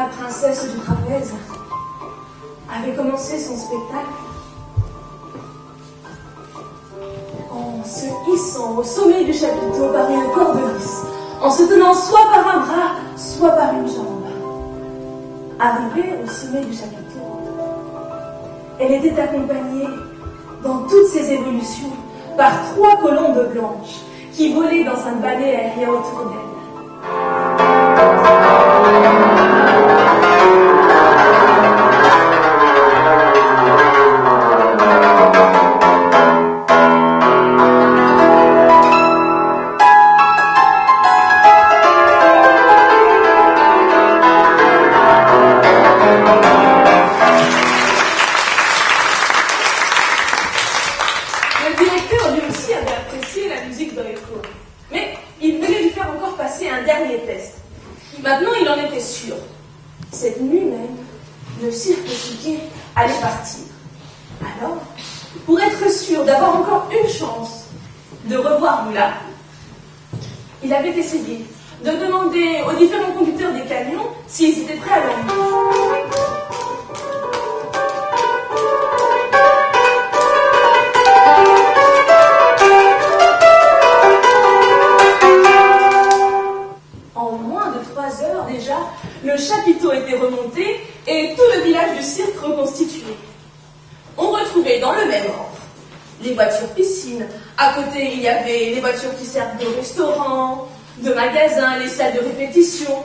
la princesse du trapèze avait commencé son spectacle en se hissant au sommet du chapiteau par une corde lisse, en se tenant soit par un bras, soit par une jambe. Arrivée au sommet du chapiteau, elle était accompagnée dans toutes ses évolutions par 3 colombes blanches qui volaient dans un balai aérien autour d'elle. Maintenant, il en était sûr. Cette nuit même, le cirque Siquet allait partir. Alors, pour être sûr d'avoir encore une chance de revoir Lula, il avait essayé de demander aux différents conducteurs des camions s'ils étaient prêts à l'emmener. Le chapiteau était remonté et tout le village du cirque reconstitué. On retrouvait dans le même ordre les voitures piscines. À côté, il y avait les voitures qui servent de restaurants, de magasins, les salles de répétition.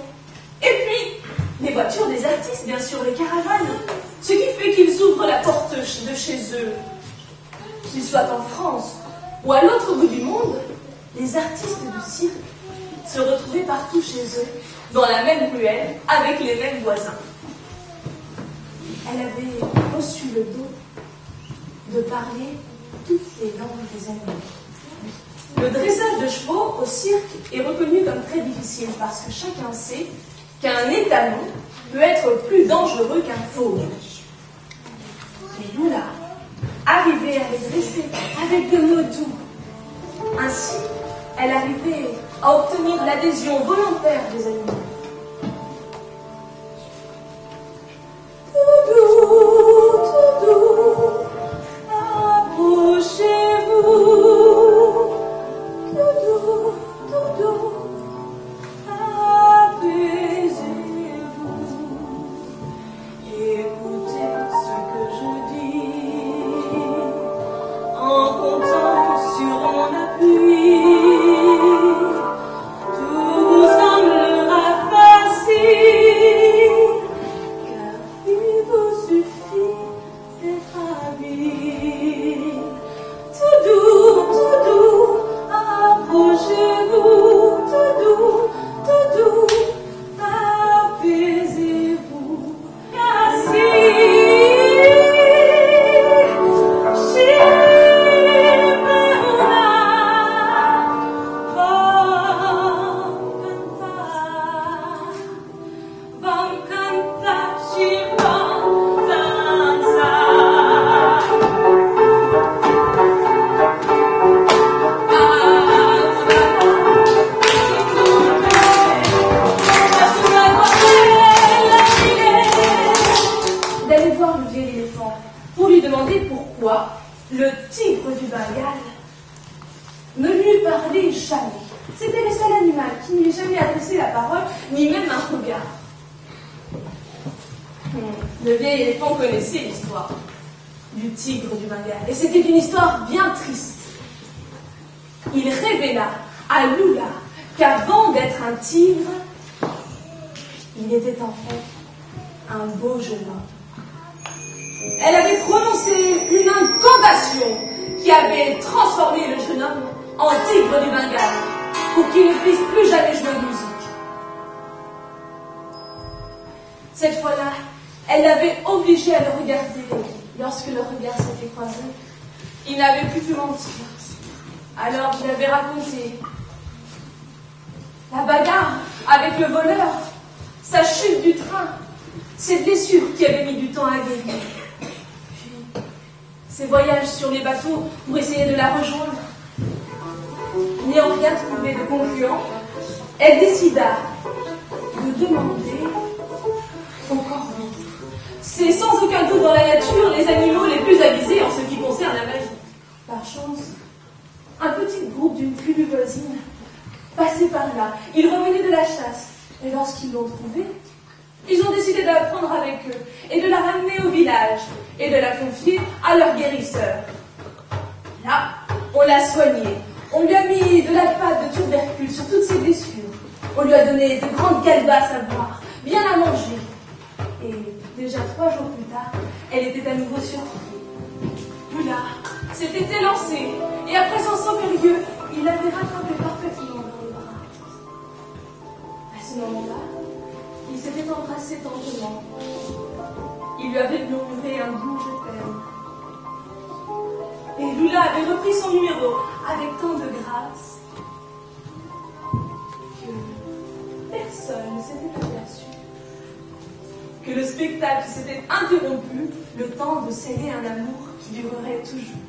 Et puis, les voitures des artistes, bien sûr, les caravanes. Ce qui fait qu'ils ouvrent la porte de chez eux. Qu'ils soient en France ou à l'autre bout du monde, les artistes du cirque se retrouvaient partout chez eux, dans la même ruelle, avec les mêmes voisins. Elle avait reçu le don de parler toutes les langues des animaux. Le dressage de chevaux au cirque est reconnu comme très difficile parce que chacun sait qu'un étalon peut être plus dangereux qu'un fauve. Mais Lula arrivait à les dresser avec de mots doux. Ainsi, elle arrivait à obtenir l'adhésion volontaire des animaux. Tout doux, approchez-vous. Tout doux, apaisez-vous. Écoutez ce que je dis en comptant sur mon appui. Le tigre du Bengale ne lui parlait jamais. C'était le seul animal qui ne lui ait jamais adressé la parole, ni même un regard. Le vieil éléphant connaissait l'histoire du tigre du Bengale, et c'était une histoire bien triste. Il révéla à Lula qu'avant d'être un tigre, il était en fait un beau jeune homme. Elle avait prononcé une incantation qui avait transformé le jeune homme en tigre du Bengale pour qu'il ne puisse plus jamais jouer de musique. Cette fois-là, elle l'avait obligé à le regarder. Lorsque le regard s'était croisé, il n'avait plus pu mentir. Alors je lui avais raconté la bagarre avec le voleur, sa chute du train, ses blessures qui avaient mis du temps à guérir. Ses voyages sur les bateaux pour essayer de la rejoindre. N'ayant rien trouvé de concluant, elle décida de demander dans la nature les animaux les plus avisés en ce qui concerne la magie. Par chance, un petit groupe d'une tribu voisine passait par là. Ils revenaient de la chasse. Et lorsqu'ils l'ont trouvée, ils ont décidé de la prendre avec eux et de la ramener au village et de la confier à leur guérisseur. Là, on l'a soignée. On lui a mis de la pâte de tubercule sur toutes ses blessures. On lui a donné de grandes calebasses à boire, bien à manger. Et déjà 3 jours plus tard, elle était à nouveau sur pied. Lula s'était élancé et après son saut périlleux, il l'avait rattrapé parfaitement dans les bras. À ce moment-là, il s'était embrassé tendrement. Il lui avait murmuré un doux je t'aime. Et Lula avait repris son numéro avec tant de grâce que personne ne s'était aperçu que le spectacle s'était interrompu le temps de sceller un amour qui durerait toujours.